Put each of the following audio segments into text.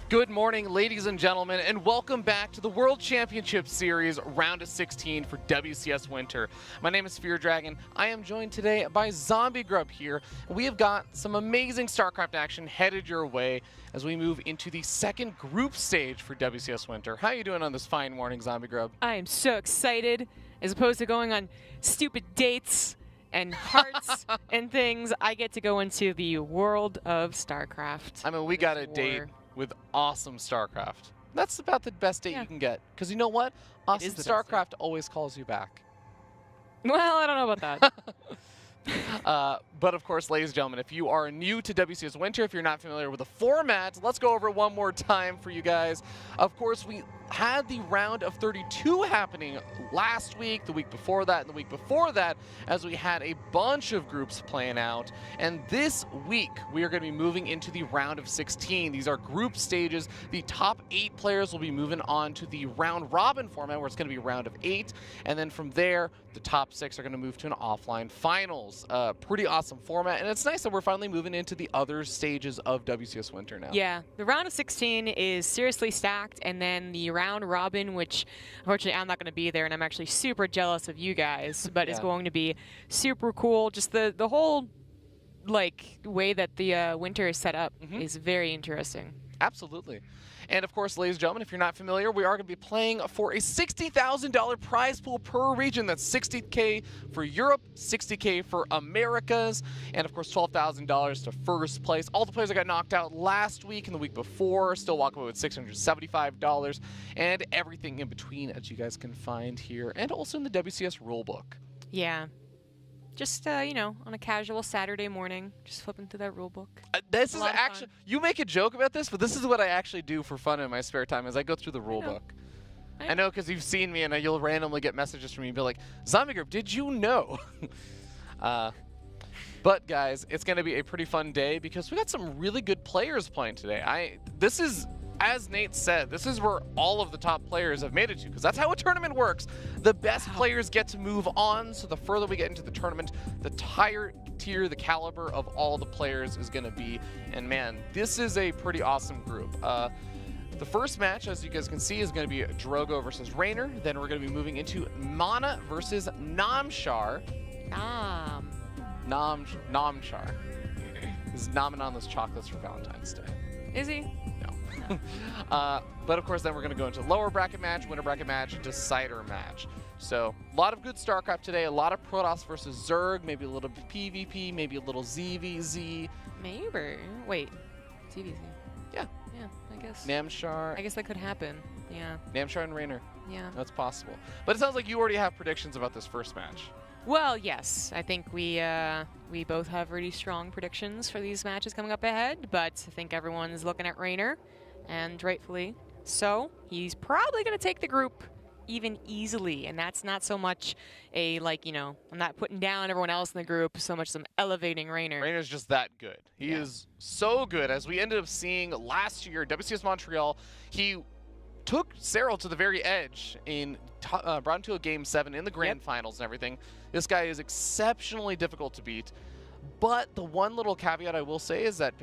Good morning, ladies and gentlemen, and welcome back to the World Championship Series round of 16 for WCS Winter. My name is PtitDrogo. I am joined today by Zombie Grub here, and we have got some amazing StarCraft action headed your way as we move into the second group stage for WCS Winter. How are you doing on this fine morning, Zombie Grub? I am so excited. As opposed to going on stupid dates and hearts and things, I get to go into the world of StarCraft. I mean, we got a date with awesome StarCraft. That's about the best date you can get. Because you know what? Awesome StarCraft always calls you back. Well, I don't know about that. But of course, ladies and gentlemen, if you are new to WCS Winter, if you're not familiar with the format, let's go over it one more time for you guys. Of course, we had the round of 32 happening last week, the week before that, and the week before that, as we had a bunch of groups playing out. And this week, we are going to be moving into the round of 16. These are group stages. The top 8 players will be moving on to the round robin format, where it's going to be a round of 8. And then from there, the top 6 are going to move to an offline finals. Pretty awesome format, and it's nice that we're finally moving into the other stages of WCS Winter now. Yeah, the round of 16 is seriously stacked, and then the round robin, which unfortunately I'm not going to be there, and I'm actually super jealous of you guys, but is going to be super cool. Just the whole way that the winter is set up is very interesting. Absolutely. And of course, ladies and gentlemen, if you're not familiar, we are going to be playing for a $60,000 prize pool per region. That's $60K for Europe, $60K for Americas, and of course $12,000 to first place. All the players that got knocked out last week and the week before still walk away with $675, and everything in between, as you guys can find here, and also in the WCS rulebook. Yeah. Just, you know, on a casual Saturday morning, just flipping through that rule book. This is actually, you make a joke about this, but this is what I actually do for fun in my spare time, is I go through the rule book. I know, because you've seen me, and you'll randomly get messages from me and be like, Zombie Group, did you know? But, guys, it's going to be a pretty fun day, because we got some really good players playing today. This is, as Nate said, this is where all of the top players have made it to, because that's how a tournament works. The best players get to move on, so the further we get into the tournament, the higher tier, the caliber of all the players is going to be. And man, this is a pretty awesome group. The first match, as you guys can see, is going to be Drogo versus Reynor. Then we're going to be moving into Mana versus Namshar. Namshar. He's nomming on those chocolates for Valentine's Day. Is he? But of course, then we're going to go into lower bracket match, winner bracket match, decider match. So a lot of good StarCraft today. A lot of Protoss versus Zerg, maybe a little PvP, maybe a little ZvZ. Maybe. Wait, ZvZ. Yeah. Yeah, I guess. Namshar. I guess that could happen. Yeah. Namshar and Reynor. Yeah. That's possible. But it sounds like you already have predictions about this first match. Well, yes. I think we both have really strong predictions for these matches coming up ahead, but I think everyone's looking at Reynor, and rightfully so. He's probably going to take the group even easily, and that's not so much a, I'm not putting down everyone else in the group so much as I'm elevating Reynor. Reynor's just that good. He is so good. As we ended up seeing last year, WCS Montreal, he took Cyril to the very edge in brought him to a Game 7 in the Grand Finals and everything. This guy is exceptionally difficult to beat. But the one little caveat I will say is that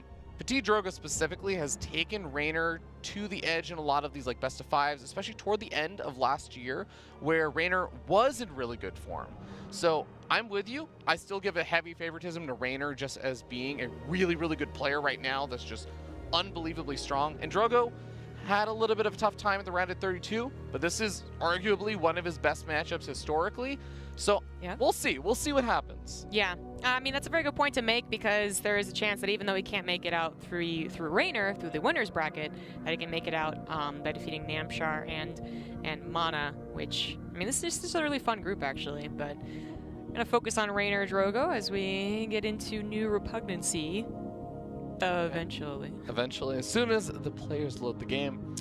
PtitDrogo specifically has taken Reynor to the edge in a lot of these best of fives, especially toward the end of last year, where Reynor was in really good form. So I'm with you. I still give a heavy favoritism to Reynor just as being a really, really good player right now that's just unbelievably strong. And Drogo had a little bit of a tough time at the round at 32, but this is arguably one of his best matchups historically. So we'll see. We'll see what happens. Yeah. I mean, that's a very good point to make, because there is a chance that even though he can't make it out through Reynor, through the winner's bracket, that he can make it out by defeating Namshar and Mana, which, I mean, this is a really fun group, actually. But I'm going to focus on Reynor Drogo as we get into new repugnancy eventually. Eventually, as soon as the players load the game.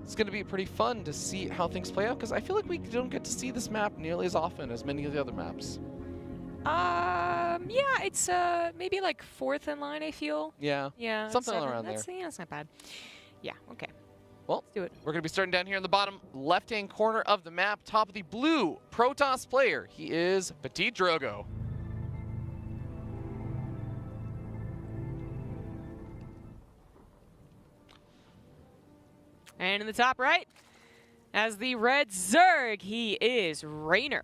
It's going to be pretty fun to see how things play out, because I feel like we don't get to see this map nearly as often as many of the other maps. Yeah, it's maybe like 4th in line, I feel. Yeah. Yeah. Something around there. Yeah, that's not bad. Yeah, okay. Well, let's do it. We're going to be starting down here in the bottom left-hand corner of the map, top of the blue Protoss player. He is PtitDrogo. And in the top right, as the red Zerg, he is Reynor.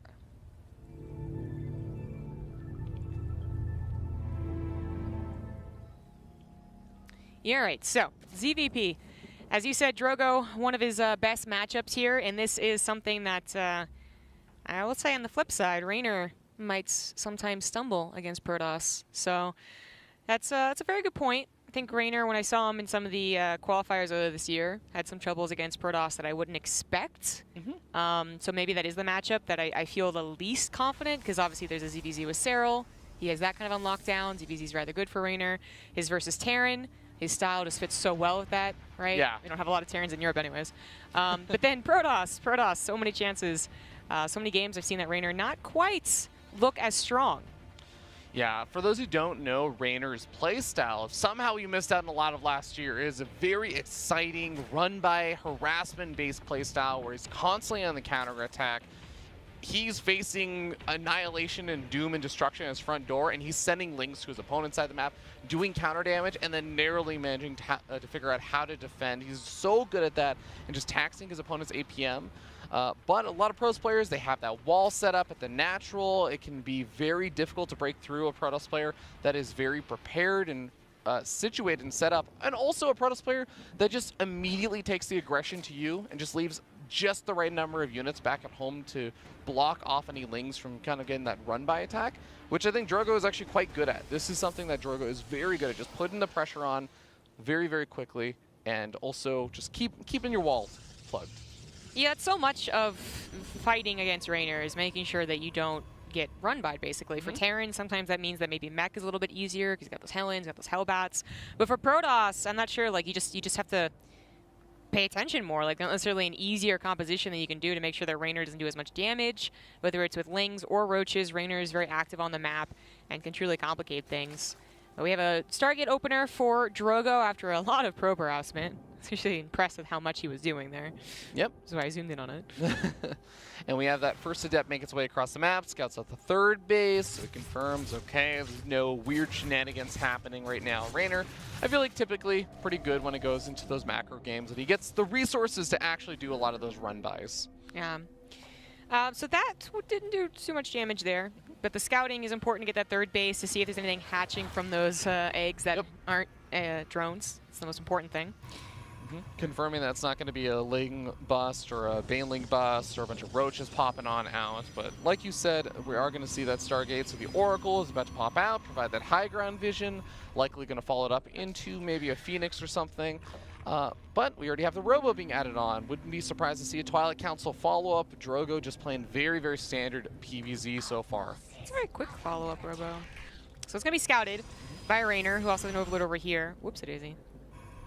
Yeah, all right, so ZvP. As you said, Drogo, one of his best matchups here, and this is something that, I will say on the flip side, Reynor might sometimes stumble against Protoss. So that's a very good point. I think Reynor, when I saw him in some of the qualifiers earlier this year, had some troubles against Protoss that I wouldn't expect. So maybe that is the matchup that I feel the least confident, because obviously there's a ZVZ with Serral. He has that kind of on lockdown. ZVZ's rather good for Reynor. His versus Terran. His style just fits so well with that, right? Yeah. We don't have a lot of Terrans in Europe anyways. But then Protoss, so many chances. So many games I've seen that Reynor not quite look as strong. Yeah, for those who don't know Reynor's playstyle, if somehow you missed out on a lot of last year, it is a very exciting run-by harassment-based playstyle where he's constantly on the counterattack. He's facing annihilation and doom and destruction at his front door, and he's sending links to his opponent's side of the map, doing counter damage, and then narrowly managing to figure out how to defend. He's so good at that and just taxing his opponent's APM. But a lot of pros players, they have that wall set up at the natural. It can be very difficult to break through a Protoss player that is very prepared and situated and set up, and also a Protoss player that just immediately takes the aggression to you and just leaves just the right number of units back at home to block off any lings from kind of getting that run-by attack, which I think Drogo is actually quite good at. This is something that Drogo is very good at, just putting the pressure on very, very quickly, and also just keeping your walls plugged. Yeah, it's so much of fighting against Reynor is making sure that you don't get run by, basically. For Terran, sometimes that means that maybe mech is a little bit easier because he's got those Helens, got those Hellbats. But for Protoss, I'm not sure, like, you just have to pay attention more. Like, not necessarily an easier composition that you can do to make sure that Reynor doesn't do as much damage, whether it's with Lings or Roaches. Reynor is very active on the map and can truly complicate things. But we have a Stargate opener for Drogo after a lot of probe harassment. I was actually impressed with how much he was doing there. Yep. So I zoomed in on it. And we have that first Adept make its way across the map, scouts out the third base, so it confirms, okay, there's no weird shenanigans happening right now. Reynor, I feel like typically pretty good when it goes into those macro games, and he gets the resources to actually do a lot of those run-bys. Yeah. So that didn't do too much damage there, but the scouting is important to get that third base to see if there's anything hatching from those eggs that aren't drones. It's the most important thing. Confirming that it's not going to be a Ling bust or a Baneling bust or a bunch of Roaches popping on out. But like you said, we are going to see that Stargate. So the Oracle is about to pop out, provide that high ground vision, likely going to follow it up into maybe a Phoenix or something. But we already have the Robo being added on. Wouldn't be surprised to see a Twilight Council follow-up. Drogo just playing very, very standard PvZ so far. It's a very quick follow-up, Robo. So it's going to be scouted by Reynor, who also has an Overlord over here. Whoops-a-daisy.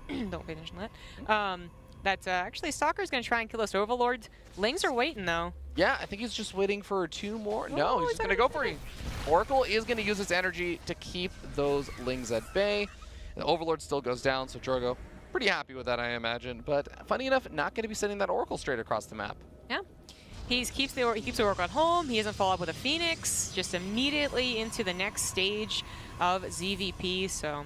Don't pay attention to that. Actually, Stalker's going to try and kill this Overlord. Lings are waiting, though. Yeah, I think he's just waiting for two more. No, he's just going to go for it. Oracle is going to use its energy to keep those Lings at bay. The Overlord still goes down, so Drogo pretty happy with that, I imagine. But funny enough, not going to be sending that Oracle straight across the map. Yeah. He keeps the Oracle at home. He doesn't follow up with a Phoenix. Just immediately into the next stage of ZvP, so...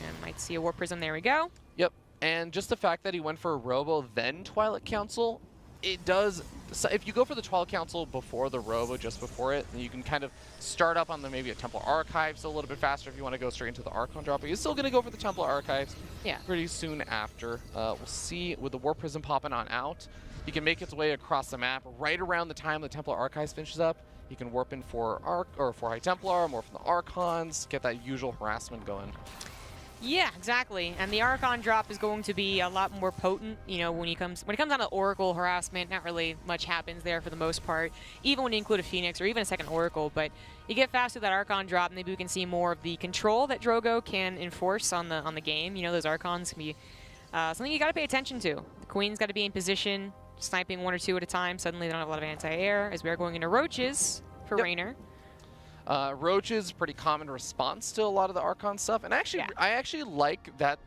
And might see a Warp Prism. There we go. Yep. And just the fact that he went for a Robo, then Twilight Council, it does... So if you go for the Twilight Council before the Robo, just before it, then you can kind of start up on the maybe a Templar Archives a little bit faster if you want to go straight into the Archon drop. But you're still going to go for the Templar Archives pretty soon after. We'll see with the Warp Prism popping on out. He can make its way across the map right around the time the Templar Archives finishes up. He can warp in for High Templar, more from the Archons, get that usual harassment going. Yeah, exactly. And the Archon drop is going to be a lot more potent. You know, when it comes down to Oracle harassment, not really much happens there for the most part. Even when you include a Phoenix or even a second Oracle, but you get fast with that Archon drop, maybe we can see more of the control that Drogo can enforce on the game. You know, those Archons can be something you got to pay attention to. The Queen's got to be in position, sniping one or two at a time. Suddenly they don't have a lot of anti-air, as we are going into Roaches for Reynor. Roaches, pretty common response to a lot of the Archon stuff. And actually, I actually like that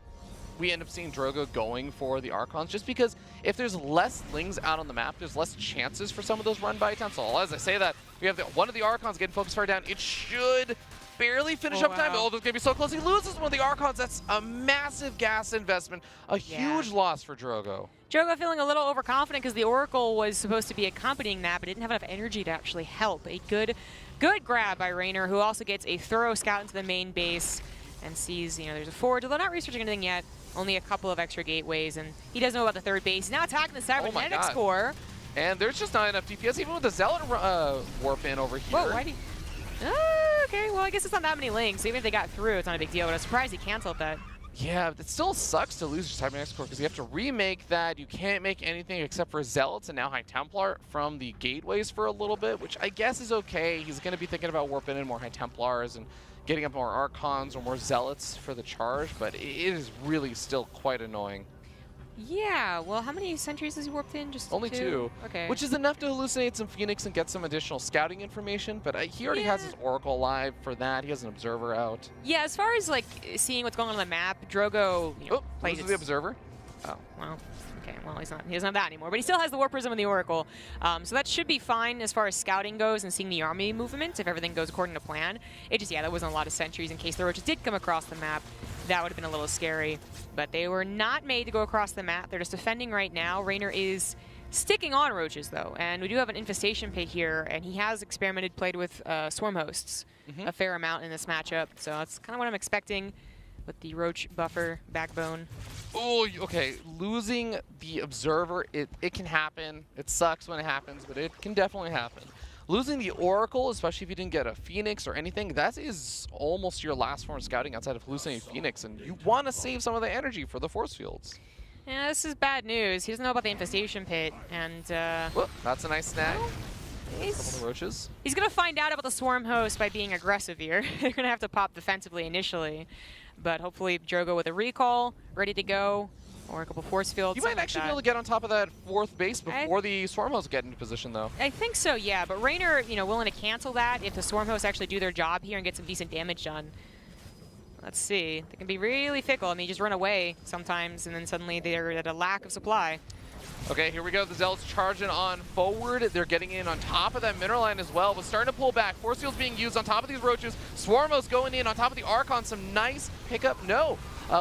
we end up seeing Drogo going for the Archons, just because if there's less Lings out on the map, there's less chances for some of those run-by attempts. So as I say that, we have one of the Archons getting focus fire down. It should barely finish up time. Oh, this is going to be so close. He loses one of the Archons. That's a massive gas investment. A huge loss for Drogo. Drogo feeling a little overconfident because the Oracle was supposed to be accompanying that, but didn't have enough energy to actually help. A good grab by Reynor, who also gets a thorough scout into the main base and sees, there's a forge, although not researching anything yet. Only a couple of extra gateways, and he doesn't know about the third base. He's now attacking the cybernetics core. And there's just not enough DPS, even with the Zealot warp in over here. Whoa, why did he... okay, well, I guess it's not that many links. Even if they got through, it's not a big deal, but I'm surprised he canceled that. Yeah, it still sucks to lose your cybernetics core because you have to remake that. You can't make anything except for Zealots and now High Templar from the gateways for a little bit, which I guess is okay. He's going to be thinking about warping in more High Templars and getting up more Archons or more Zealots for the charge, but it is really still quite annoying. Yeah, well, how many sentries has he warped in? Just only two. Okay. Which is enough to hallucinate some Phoenix and get some additional scouting information, but he already has his Oracle live for that. He has an Observer out. Yeah, as far as, like, seeing what's going on the map, Drogo, plays the Observer? Oh, well. Okay, well, he doesn't have that anymore, but he still has the Warp Prism and the Oracle. So that should be fine as far as scouting goes and seeing the army movement if everything goes according to plan. It just, there wasn't a lot of sentries in case the roaches did come across the map. That would have been a little scary. But they were not made to go across the map. They're just defending right now. Reynor is sticking on roaches, though. And we do have an infestation pit here, and he has played with swarm hosts a fair amount in this matchup. So that's kind of what I'm expecting with the roach buffer backbone. Oh, okay. Losing the Observer, it can happen. It sucks when it happens, but it can definitely happen. Losing the Oracle, especially if you didn't get a Phoenix or anything, that is almost your last form of scouting outside of hallucinating Phoenix, and you want to save some of the energy for the force fields. Yeah, this is bad news. He doesn't know about the infestation pit, and well, that's a nice snag. Well, a couple of roaches. He's going to find out about the swarm host by being aggressive here. They're going to have to pop defensively initially, but hopefully Drogo with a recall, ready to go, or a couple force fields. You might actually be able to get on top of that fourth base before the swarm hosts get into position, though. I think so, yeah. But Reynor, willing to cancel that if the swarm hosts actually do their job here and get some decent damage done. Let's see. They can be really fickle. I mean, just run away sometimes, and then suddenly they're at a lack of supply. Okay, here we go. The Zealots charging on forward. They're getting in on top of that mineral line as well, but starting to pull back. Force fields being used on top of these roaches. Swarmos going in on top of the Archons. Some nice pickup. No.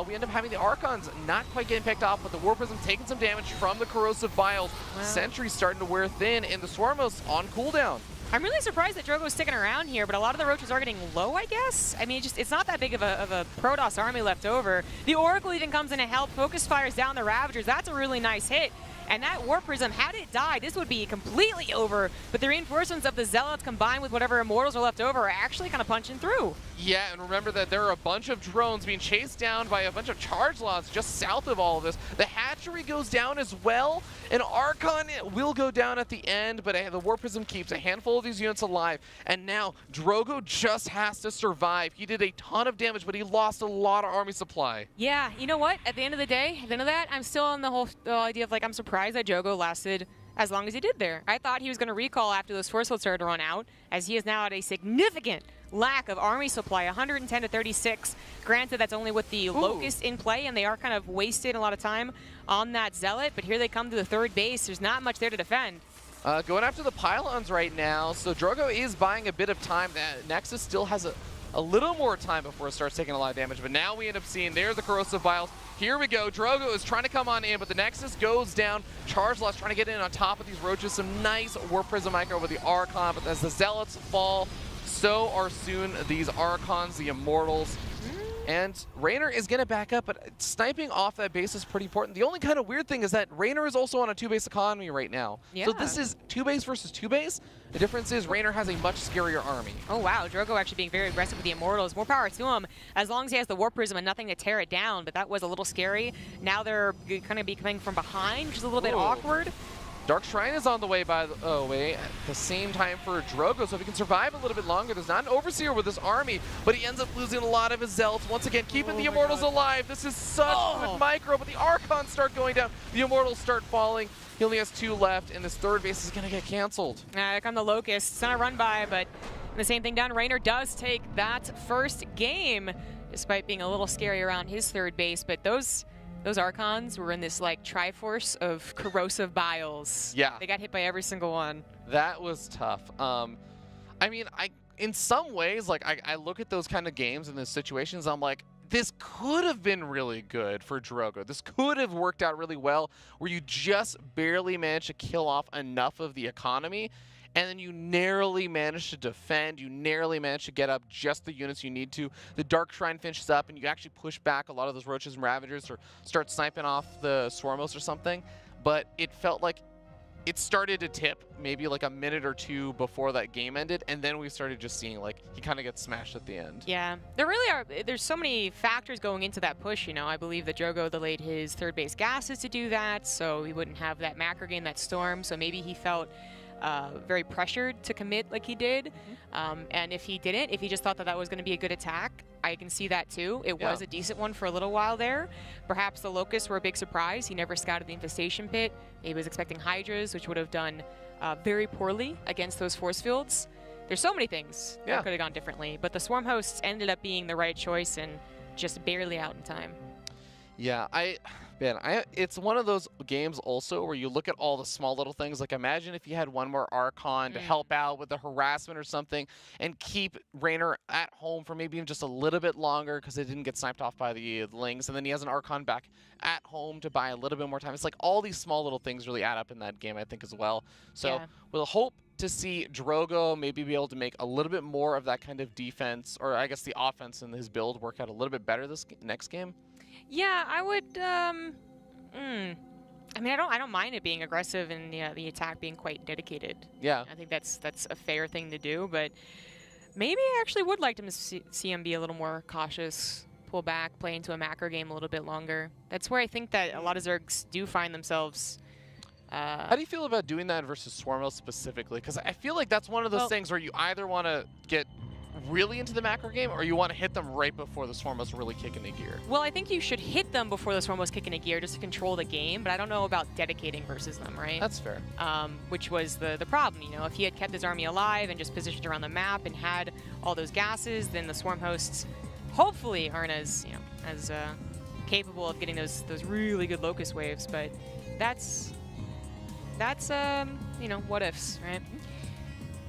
We end up having the Archons not quite getting picked off, but the War Prism taking some damage from the corrosive vials. Wow. Sentries starting to wear thin, and the Swarmos on cooldown. I'm really surprised that Drogo's sticking around here, but a lot of the roaches are getting low, I guess. I mean, it's not that big of a Protoss army left over. The Oracle even comes in to help. Focus fires down the Ravagers. That's a really nice hit. And that Warp Prism, had it died, this would be completely over. But the reinforcements of the Zealots combined with whatever Immortals are left over are actually kind of punching through. Yeah, and remember that there are a bunch of drones being chased down by a bunch of charge lots just south of all of this. The hatchery goes down as well. An Archon will go down at the end, but the Warp Prism keeps a handful of these units alive. And now Drogo just has to survive. He did a ton of damage, but he lost a lot of army supply. Yeah, you know what? At the end of the day, at the end of that, I'm still on the whole idea of, like, I'm surprised that Drogo lasted as long as he did there. I thought he was going to recall after those force fields started to run out, as he is now at a significant lack of army supply, 110 to 36. Granted, that's only with the Locust in play, and they are kind of wasted a lot of time on that Zealot, but here they come to the third base. There's not much there to defend. Going after the pylons right now, so Drogo is buying a bit of time. Nexus still has a little more time before it starts taking a lot of damage, but now we end up seeing there's the corrosive vials. Here we go. Drogo is trying to come on in, but the Nexus goes down. Charge Loss trying to get in on top of these roaches. Some nice Warp Prism micro with the Archon, but as the Zealots fall, so are soon these Archons, the Immortals. And Reynor is going to back up, but sniping off that base is pretty important. The only kind of weird thing is that Reynor is also on a two-base economy right now. Yeah. So this is two-base versus two-base. The difference is Reynor has a much scarier army. Oh, wow. Drogo actually being very aggressive with the Immortals. More power to him, as long as he has the Warp Prism and nothing to tear it down. But that was a little scary. Now they're kind of be coming from behind, which is a little bit awkward. Dark Shrine is on the way, by the way, at the same time for Drogo, so if he can survive a little bit longer. There's not an Overseer with this army, but he ends up losing a lot of his Zealots. Once again, keeping the Immortals alive. This is such good micro, but the Archons start going down. The Immortals start falling. He only has 2 left, and this third base is going to get canceled. Here come the Locusts. It's not a run by, but the same thing done. Reynor does take that first game, despite being a little scary around his third base, but those Archons were in this, like, Triforce of corrosive biles. Yeah. They got hit by every single one. That was tough. I mean, in some ways, like I look at those kind of games and those situations, I'm like, this could have been really good for Drogo. This could have worked out really well, where you just barely managed to kill off enough of the economy, and then you narrowly managed to defend, you narrowly managed to get up just the units you need to. The Dark Shrine finishes up, and you actually push back a lot of those Roaches and Ravagers or start sniping off the Swarmos or something. But it felt like it started to tip maybe like a minute or two before that game ended, and then we started just seeing like he kind of gets smashed at the end. Yeah, there really are. There's so many factors going into that push. You know, I believe that Drogo delayed his third base gases to do that, so he wouldn't have that macro game, that storm. So maybe he felt very pressured to commit like he did. And if he didn't, if he just thought that that was going to be a good attack, I can see that too. It was a decent one for a little while there. Perhaps the Locusts were a big surprise. He never scouted the Infestation Pit. Maybe he was expecting Hydras, which would have done very poorly against those force fields. There's so many things that could have gone differently, but the Swarm Hosts ended up being the right choice and just barely out in time. Yeah, it's one of those games also where you look at all the small little things. Like imagine if you had one more Archon to help out with the harassment or something and keep Reynor at home for maybe even just a little bit longer because it didn't get sniped off by the Lings. And then he has an Archon back at home to buy a little bit more time. It's like all these small little things really add up in that game, I think, as well. So we'll hope to see Drogo maybe be able to make a little bit more of that kind of defense, or I guess the offense in his build work out a little bit better this next game. Yeah, I would. I mean, I don't mind it being aggressive and the attack being quite dedicated. Yeah, I think that's a fair thing to do. But maybe I actually would like to see him be a little more cautious, pull back, play into a macro game a little bit longer. That's where I think that a lot of Zergs do find themselves. How do you feel about doing that versus Swarmos specifically? Because I feel like that's one of those things where you either want to get really into the macro game or you want to hit them right before the Swarmos really kick into gear. Well, I think you should hit them before the Swarmos kick into gear just to control the game, but I don't know about dedicating versus them, right? That's fair. Which was the problem, you know. If he had kept his army alive and just positioned around the map and had all those gases, then the Swarm Hosts hopefully aren't as, as capable of getting those really good Locust waves, but that's what ifs, right?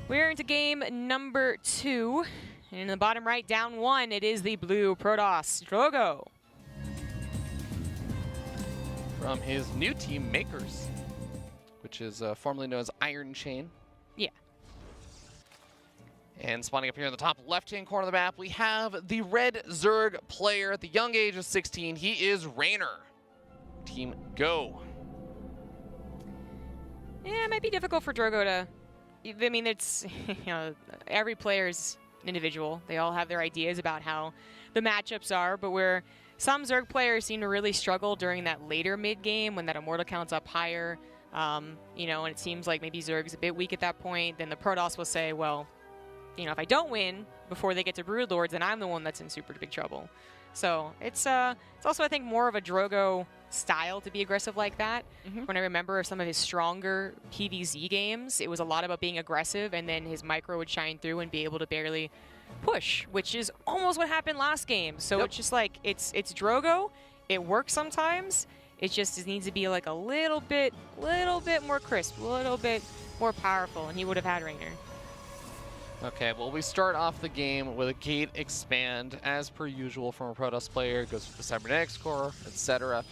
We're into game number 2. And in the bottom right, down 1, it is the blue Protoss Drogo. From his new team, Makers, which is formerly known as Iron Chain. Yeah. And spawning up here in the top left-hand corner of the map, we have the red Zerg player at the young age of 16. He is Reynor. Team go. Yeah, it might be difficult for Drogo to... I mean, it's, every player's individual. They all have their ideas about how the matchups are, but where some Zerg players seem to really struggle during that later mid-game when that Immortal count's up higher, and it seems like maybe Zerg's a bit weak at that point, then the Protoss will say, well, if I don't win before they get to Broodlords, then I'm the one that's in super big trouble. So it's also, I think, more of a Drogo style to be aggressive like that. When I remember some of his stronger PvZ games, it was a lot about being aggressive, and then his micro would shine through and be able to barely push, which is almost what happened last game. So it's just like, it's Drogo. It works sometimes. It just needs to be like a little bit more crisp, a little bit more powerful, and he would have had Reynor. Okay, well, we start off the game with a gate expand, as per usual from a Protoss player. It goes with the Cybernetics Core, etc.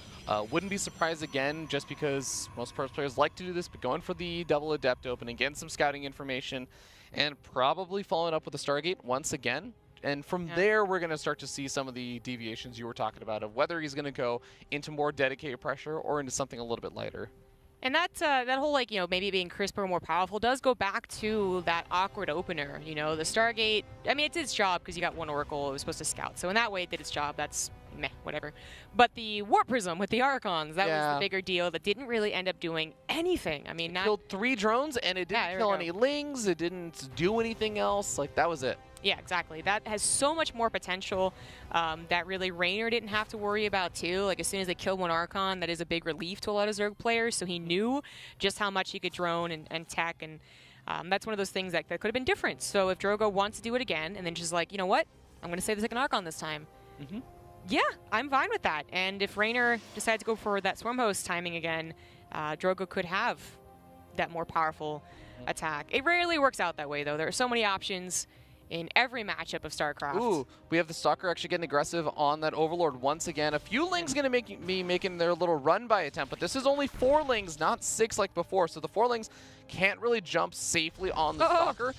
Wouldn't be surprised again, just because most Protoss players like to do this, but going for the double Adept opening, getting some scouting information, and probably following up with the Stargate once again. And from there, we're going to start to see some of the deviations you were talking about of whether he's going to go into more dedicated pressure or into something a little bit lighter. And that whole, maybe being crisper, more powerful does go back to that awkward opener. The Stargate, I mean, it did its job because you got one Oracle. It was supposed to scout. So in that way, it did its job. That's meh, whatever. But the Warp Prism with the Archons, that was the bigger deal that didn't really end up doing anything. I mean, it killed 3 drones, and it didn't kill any Lings. It didn't do anything else. Like, that was it. Yeah, exactly. That has so much more potential that really Reynor didn't have to worry about too. Like, as soon as they kill one Archon, that is a big relief to a lot of Zerg players. So he knew just how much he could drone and tech, and that's one of those things that could have been different. So if Drogo wants to do it again, and then just like, you know what, I'm going to save the second Archon this time. Yeah, I'm fine with that. And if Reynor decides to go for that Swarm Host timing again, Drogo could have that more powerful attack. It rarely works out that way, though. There are so many options. in every matchup of StarCraft. Ooh, we have the Stalker actually getting aggressive on that Overlord once again. A few Lings going to be making their little run-by attempt, but this is only 4 Lings, not 6 like before. So the 4 Lings can't really jump safely on the Stalker.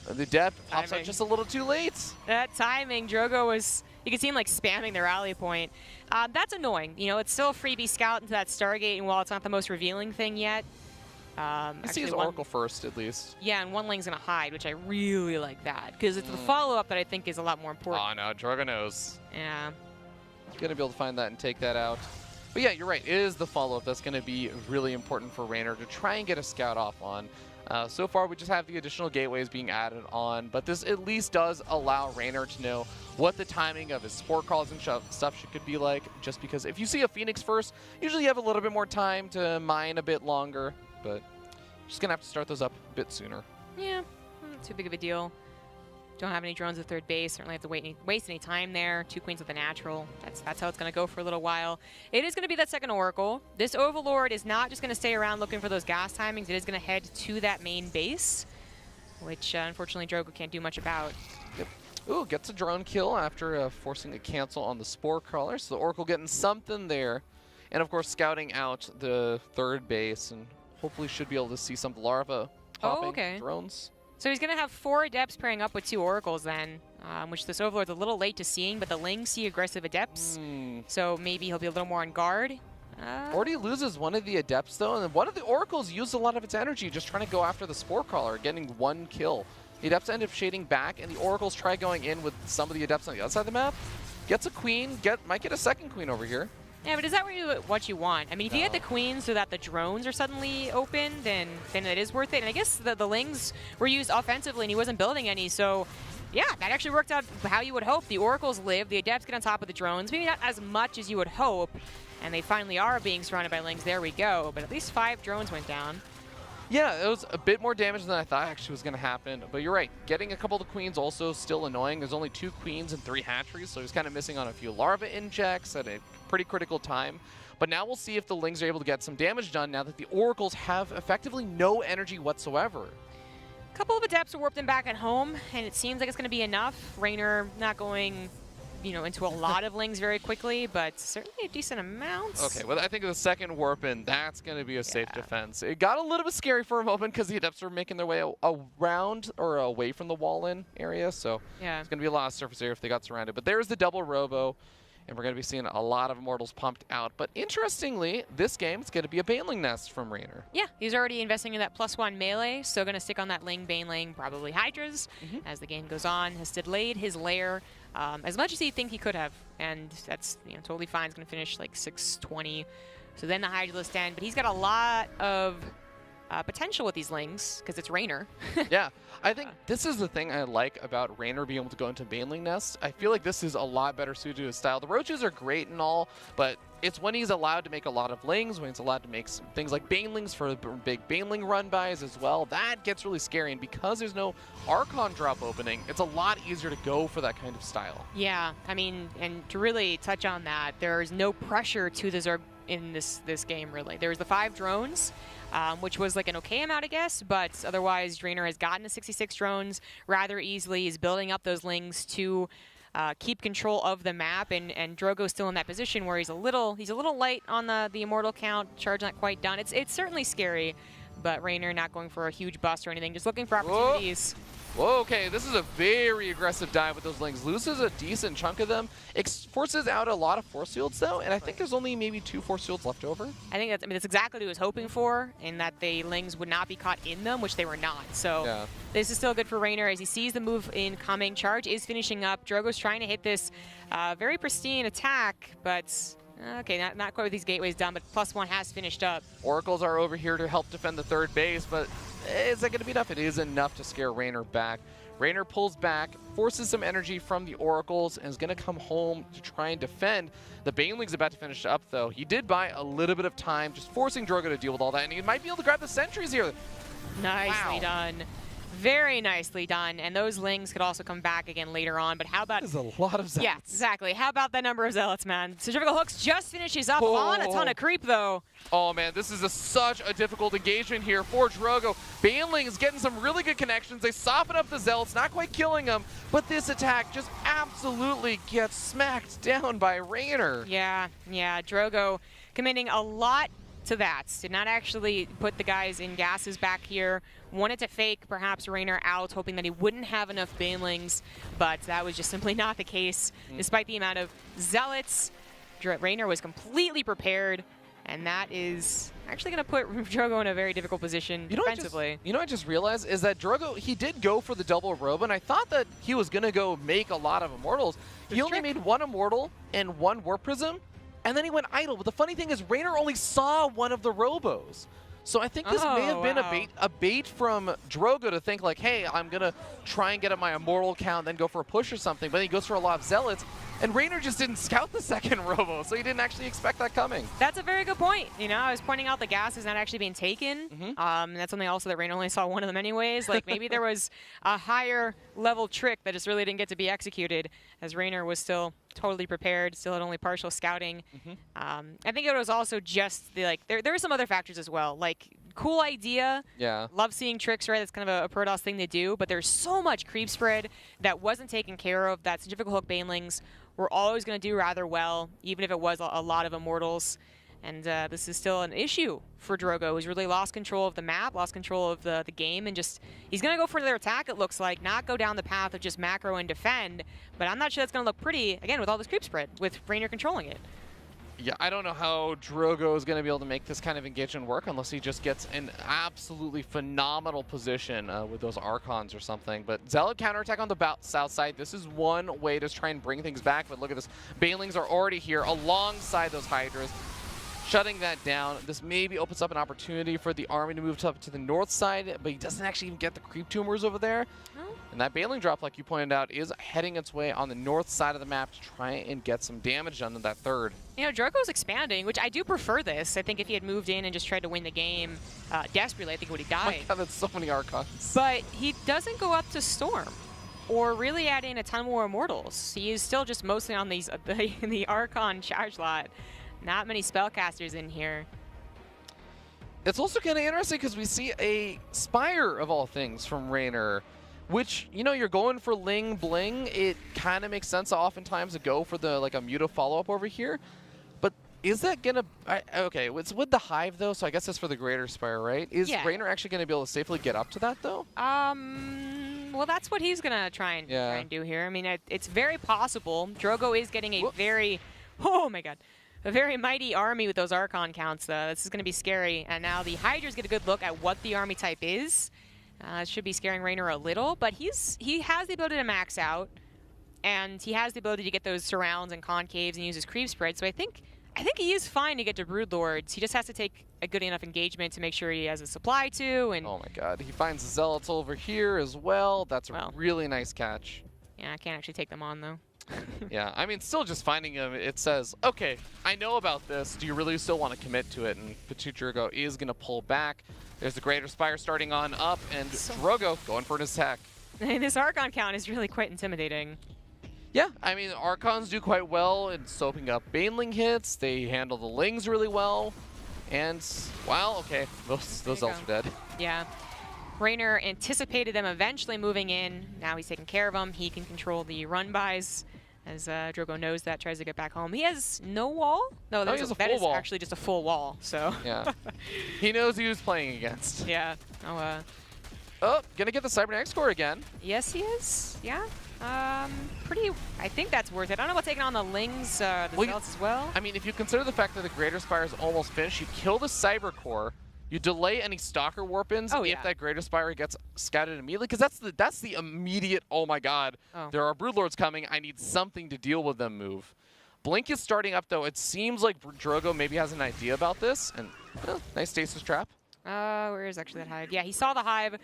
The depth pops out just a little too late. That timing, Drogo was, you can see him like spamming the rally point. That's annoying. You know, it's still a freebie scout into that Stargate, and while it's not the most revealing thing yet. I see his Oracle first, at least. Yeah, and one Ling's going to hide, which I really like that, because it's the follow-up that I think is a lot more important. Oh, no, Drogo knows. Yeah. Going to be able to find that and take that out. But yeah, you're right. It is the follow-up that's going to be really important for Reynor to try and get a scout off on. So far, we just have the additional gateways being added on, but this at least does allow Reynor to know what the timing of his sport crawls and stuff could be like, just because if you see a Phoenix first, usually you have a little bit more time to mine a bit longer, but just going to have to start those up a bit sooner. Yeah, not too big of a deal. Don't have any drones at third base. Certainly have to waste any time there. 2 queens with a natural. That's how it's going to go for a little while. It is going to be that second Oracle. This Overlord is not just going to stay around looking for those gas timings. It is going to head to that main base, which unfortunately Drogo can't do much about. Yep. Ooh, gets a drone kill after forcing a cancel on the Spore Crawler. So the Oracle getting something there. And of course scouting out the third base, and hopefully should be able to see some larva popping drones. So he's going to have 4 Adepts pairing up with 2 Oracles then, which this Overlord's a little late to seeing, but the Lings see aggressive Adepts, so maybe he'll be a little more on guard. Already loses one of the Adepts though, and one of the Oracles used a lot of its energy just trying to go after the Spore Crawler, getting 1 kill. The Adepts end up shading back, and the Oracles try going in with some of the Adepts on the other side of the map. Gets a Queen, might get a second Queen over here. Yeah, but is that what you want? I mean, if you get the Queens so that the drones are suddenly open, then it is worth it. And I guess the Lings were used offensively, and he wasn't building any, so yeah, that actually worked out how you would hope. The Oracles live, the Adepts get on top of the drones, maybe not as much as you would hope, and they finally are being surrounded by Lings. There we go, but at least 5 drones went down. Yeah, it was a bit more damage than I thought actually was going to happen, but you're right. Getting a couple of the Queens also still annoying. There's only 2 Queens and 3 hatcheries, so he's kind of missing on a few larva injects at a pretty critical time. But now we'll see if the Lings are able to get some damage done now that the Oracles have effectively no energy whatsoever. A couple of Adepts are warped in back at home, and it seems like it's going to be enough. Reynor not going, you know, into a lot of Lings very quickly, but certainly a decent amount. Okay, well, I think the second warp in, that's going to be a safe defense. It got a little bit scary for a moment because the Adepts were making their way around or away from the wall-in area, so it's going to be a lot of surface area if they got surrounded. But there's the double Robo, and we're going to be seeing a lot of Immortals pumped out. But interestingly, this game is going to be a Baneling Nest from Reynor. Yeah, he's already investing in that +1 melee, so going to stick on that Ling, Baneling, probably Hydras as the game goes on. Has delayed his lair as much as he'd think he could have, and that's totally fine. He's going to finish like 620. So then the Hydralisk end, but he's got a lot of potential with these Lings because it's Reynor. Yeah, I think this is the thing I like about Reynor being able to go into Baneling Nest. I feel like this is a lot better suited to his style. The Roaches are great and all, but it's when he's allowed to make a lot of Lings, when he's allowed to make some things like Banelings for big Baneling run-bys as well. That gets really scary, and because there's no Archon drop opening, it's a lot easier to go for that kind of style. Yeah, I mean, and to really touch on that, there's no pressure to the Zerg in this game, really. There's the 5 drones, which was like an okay amount, I guess, but otherwise Reynor has gotten to 66 drones rather easily. He's building up those Lings to keep control of the map, and Drogo's still in that position where he's a little light on the Immortal count. Charge not quite done. It's certainly scary, but Reynor not going for a huge bust or anything, just looking for opportunities. Whoa, okay, this is a very aggressive dive with those Lings. Loses a decent chunk of them. Forces out a lot of Force Fields, though, and I think there's only maybe 2 Force Fields left over. I think that's exactly what he was hoping for, in that the Lings would not be caught in them, which they were not. So this is still good for Reynor as he sees the move incoming. Charge is finishing up. Drogo's trying to hit this very pristine attack, but okay, not quite with these gateways done, but +1 has finished up. Oracles are over here to help defend the third base, but is that going to be enough? It is enough to scare Reynor back. Reynor pulls back, forces some energy from the Oracles, and is going to come home to try and defend. The Baneling's about to finish up, though. He did buy a little bit of time, just forcing Drogo to deal with all that, and he might be able to grab the sentries here. Nicely done. Very nicely done. And those Lings could also come back again later on. But how about... There's a lot of Zealots. Yeah, exactly. How about that number of Zealots, man? Centrifugal Hooks just finishes up on a ton of creep, though. Oh, man, this is such a difficult engagement here for Drogo. Baneling is getting some really good connections. They soften up the Zealots, not quite killing them, but this attack just absolutely gets smacked down by Reynor. Yeah, Drogo committing a lot to that. Did not actually put the guys in gases back here. Wanted to fake perhaps Reynor out, hoping that he wouldn't have enough Banelings, but that was just simply not the case. Despite the amount of Zealots, Reynor was completely prepared, and that is actually going to put Drogo in a very difficult position defensively. You know what I just realized is that Drogo, he did go for the double Robo, and I thought that he was going to go make a lot of Immortals. He only made one Immortal and one Warp Prism, and then he went idle. But the funny thing is, Reynor only saw one of the Robos. So I think this may have been a bait from Drogo to think like, hey, I'm going to try and get up my Immortal count, then go for a push or something. But he goes for a lot of Zealots, and Reynor just didn't scout the second Robo, so he didn't actually expect that coming. That's a very good point. You know, I was pointing out the gas is not actually being taken. That's something also that Reynor only saw one of them anyways. Like maybe there was a higher level trick that just really didn't get to be executed, as Reynor was still totally prepared, still had only partial scouting. I think it was also just the there were some other factors as well. Like cool idea. Yeah. Love seeing tricks, right? That's kind of a Protoss thing to do, but there's so much creep spread that wasn't taken care of. That Centrifugal Hook Banelings were always going to do rather well, even if it was a lot of Immortals. And this is still an issue for Drogo. He's really lost control of the map, lost control of the game, and just he's going to go for their attack, it looks like, not go down the path of just macro and defend. But I'm not sure that's going to look pretty, again, with all this creep spread, with Reynor controlling it. Yeah, I don't know how Drogo is going to be able to make this kind of engagement work unless he just gets an absolutely phenomenal position with those Archons or something. But Zealot counterattack on the south side. This is one way to try and bring things back. But look at this. Banelings are already here alongside those Hydras, shutting that down. This maybe opens up an opportunity for the army to move up to the north side, but he doesn't actually even get the creep tumors over there. And that Baneling drop, like you pointed out, is heading its way on the north side of the map to try and get some damage done to that third. You know, Drogo's expanding, which I do prefer this. I think if he had moved in and just tried to win the game desperately, I think he would have died. Oh my God, that's so many Archons. But he doesn't go up to Storm or really add in a ton more Immortals. He is still just mostly on these the Archon charge lot. Not many spellcasters in here. It's also kind of interesting because we see a Spire of all things from Reynor, which, you know, you're going for Ling Bling. It kind of makes sense oftentimes to go for the a Muta follow-up over here. But is that going to... Okay, it's with the Hive, though, so I guess that's for the Greater Spire, right? Is Reynor actually going to be able to safely get up to that, though? Well, that's what he's going to try and do here. I mean, it's very possible. Drogo is getting a very... Oh, my God. A very mighty army with those Archon counts, though. This is going to be scary. And now the Hydras get a good look at what the army type is. It should be scaring Reynor a little, but he has the ability to max out, and he has the ability to get those surrounds and concaves and use his creep spread. So I think he is fine to get to Broodlords. He just has to take a good enough engagement to make sure he has a supply to. And oh my God, he finds the Zealots over here as well. That's a really nice catch. Yeah, I can't actually take them on though. Yeah, I mean, still just finding him, it says, okay, I know about this. Do you really still want to commit to it? And PtitDrogo is going to pull back. There's the Greater Spire starting on up, and Drogo going for an attack. This Archon count is really quite intimidating. Yeah, I mean, Archons do quite well in soaking up Baneling hits. They handle the Lings really well. And, well, okay, those elves are dead. Yeah. Reynor anticipated them eventually moving in. Now he's taking care of them. He can control the run-bys, as Drogo knows that, tries to get back home. He has no wall? No, that is actually just a full wall, so. Yeah. He knows who he's playing against. Yeah. Oh, gonna get the Cybernetics core again. Yes, he is. Yeah. I think that's worth it. I don't know about taking on the Lings, the Zealots as well. I mean, if you consider the fact that the Greater Spire is almost finished, you kill the Cyber Core, you delay any Stalker Warpins if that Greater Spire gets scouted immediately, because that's the immediate, oh my God, there are Broodlords coming, I need something to deal with them move. Blink is starting up, though. It seems like Drogo maybe has an idea about this, and nice stasis trap. Where is actually that hive? Yeah, he saw the hive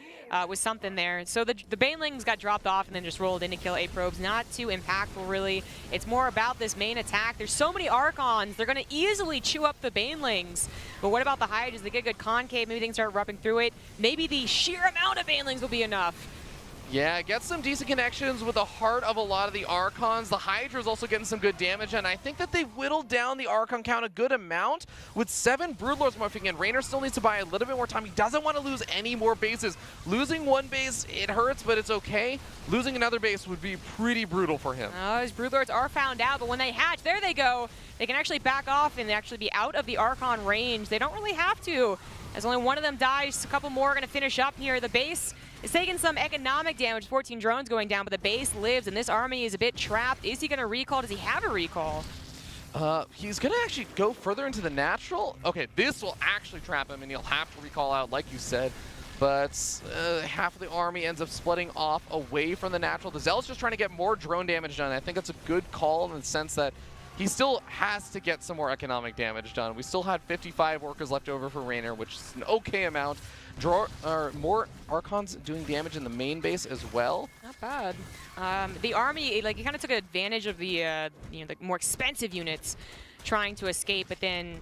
with something there. So the banelings got dropped off and then just rolled in to kill 8 probes. Not too impactful, really. It's more about this main attack. There's so many Archons. They're going to easily chew up the banelings. But what about the Hydras? They get a good concave. Maybe they can start rubbing through it. Maybe the sheer amount of banelings will be enough. Yeah, get some decent connections with the heart of a lot of the Archons. The Hydra's also getting some good damage, and I think that they've whittled down the Archon count a good amount. With 7 Broodlords morphing in, Reynor still needs to buy a little bit more time. He doesn't want to lose any more bases. Losing one base, it hurts, but it's okay. Losing another base would be pretty brutal for him. His Broodlords are found out, but when they hatch, there they go. They can actually back off and actually be out of the Archon range. They don't really have to, as only one of them dies. A couple more are going to finish up here. The base is taking some economic damage, 14 drones going down, but the base lives, and this army is a bit trapped. Is he going to recall? Does he have a recall? He's going to actually go further into the natural. Okay, this will actually trap him, and he'll have to recall out, like you said. But half of the army ends up splitting off away from the natural. The Zealot's just trying to get more drone damage done. I think that's a good call in the sense that he still has to get some more economic damage done. We still had 55 workers left over for Reynor, which is an okay amount. More Archons doing damage in the main base as well. Not bad. The army, like, he kind of took advantage of the the more expensive units trying to escape, but then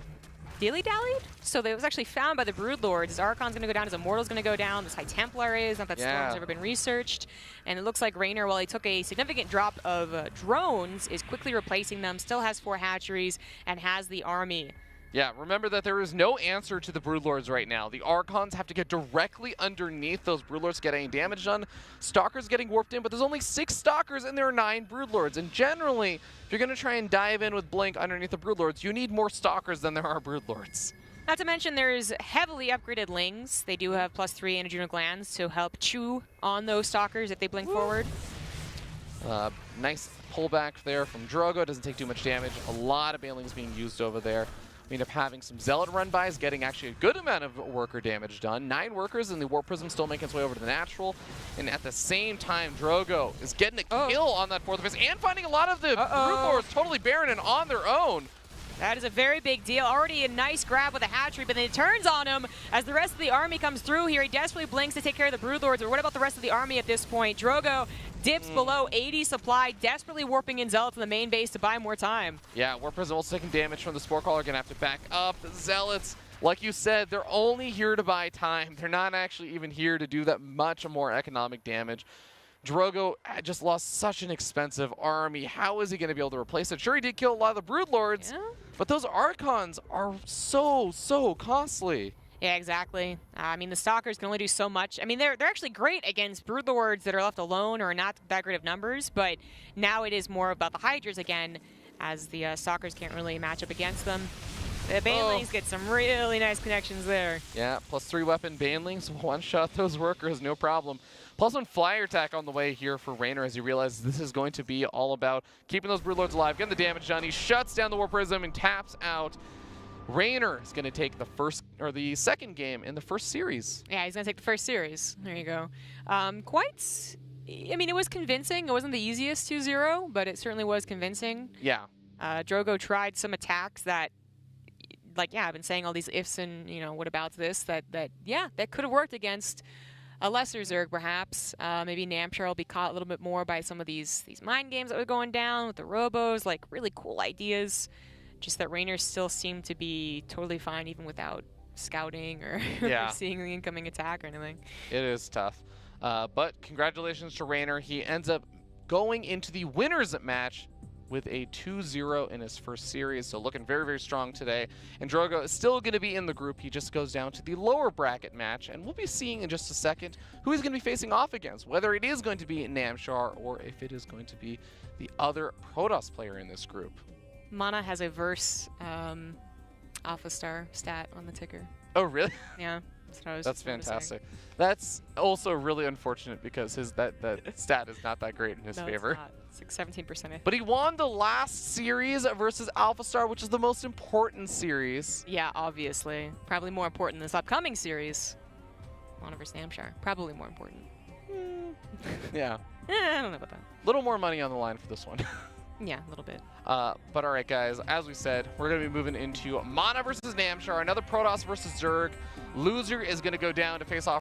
dilly-dallied. So it was actually found by the Broodlords. His Archon's going to go down, his Immortal's going to go down, this High Templar is, not that Storm's ever been researched. And it looks like Reynor, while he took a significant drop of drones, is quickly replacing them, still has 4 hatcheries, and has the army. Yeah, remember that there is no answer to the Broodlords right now. The Archons have to get directly underneath those Broodlords to get any damage done. Stalkers getting warped in, but there's only 6 Stalkers and there are 9 Broodlords. And generally, if you're going to try and dive in with Blink underneath the Broodlords, you need more Stalkers than there are Broodlords. Not to mention there's heavily upgraded Lings. They do have +3 Anadrenal Glands to help chew on those Stalkers if they blink forward. Nice pullback there from Drogo. Doesn't take too much damage. A lot of Banelings being used over there. We end up having some Zealot run-bys, getting actually a good amount of worker damage done. 9 workers, and the Warp Prism still making its way over to the natural. And at the same time, Drogo is getting a kill on that 4th base and finding a lot of the Broodlords totally barren and on their own. That is a very big deal. Already a nice grab with a hatchery, but then it turns on him as the rest of the army comes through here. He desperately blinks to take care of the Broodlords, or what about the rest of the army at this point? Drogo dips below 80 supply, desperately warping in Zealots in the main base to buy more time. Yeah, Warp Prism also taking damage from the Spore Caller, gonna have to back up. The Zealots, like you said, they're only here to buy time. They're not actually even here to do that much more economic damage. Drogo just lost such an expensive army. How is he going to be able to replace it? Sure, he did kill a lot of the Broodlords, but those Archons are so costly. Yeah, exactly. I mean, the Stalkers can only do so much. I mean, they're actually great against Broodlords that are left alone or not that great of numbers, but now it is more about the Hydras again, as the Stalkers can't really match up against them. The Banelings get some really nice connections there. Yeah, +3 weapon Banelings, one-shot those workers, no problem. +1 flyer attack on the way here for Reynor as he realizes this is going to be all about keeping those Broodlords alive, getting the damage done. He shuts down the Warp Prism and taps out. Reynor is going to take the second game in the first series. Yeah, he's going to take the first series. There you go. I mean, it was convincing. It wasn't the easiest 2-0, but it certainly was convincing. Yeah. Drogo tried some attacks that, like, I've been saying all these ifs and, what about this, that could have worked against a lesser Zerg, perhaps. Maybe Namshar will be caught a little bit more by some of these mind games that were going down with the robos, like really cool ideas. Just that Reynor still seemed to be totally fine even without scouting or seeing the incoming attack or anything. It is tough. But congratulations to Reynor. He ends up going into the winners match with a 2-0 in his first series, so looking very strong today. And Drogo is still going to be in the group. He just goes down to the lower bracket match, and we'll be seeing in just a second who he's going to be facing off against, whether it is going to be Namshar or if it is going to be the other Protoss player in this group. Mana has a verse Alpha Star stat on the ticker. Oh, really? Yeah. That's fantastic. That's also really unfortunate because that stat is not that great in his favor. It's like 17%. But he won the last series versus Alpha Star, which is the most important series. Yeah, obviously. Probably more important than this upcoming series. Mana versus Namshar. Probably more important. Yeah. I don't know about that. Little more money on the line for this one. Yeah, a little bit. But all right, guys, as we said, we're going to be moving into Mana versus Namshar, another Protoss versus Zerg. Loser is going to go down to face off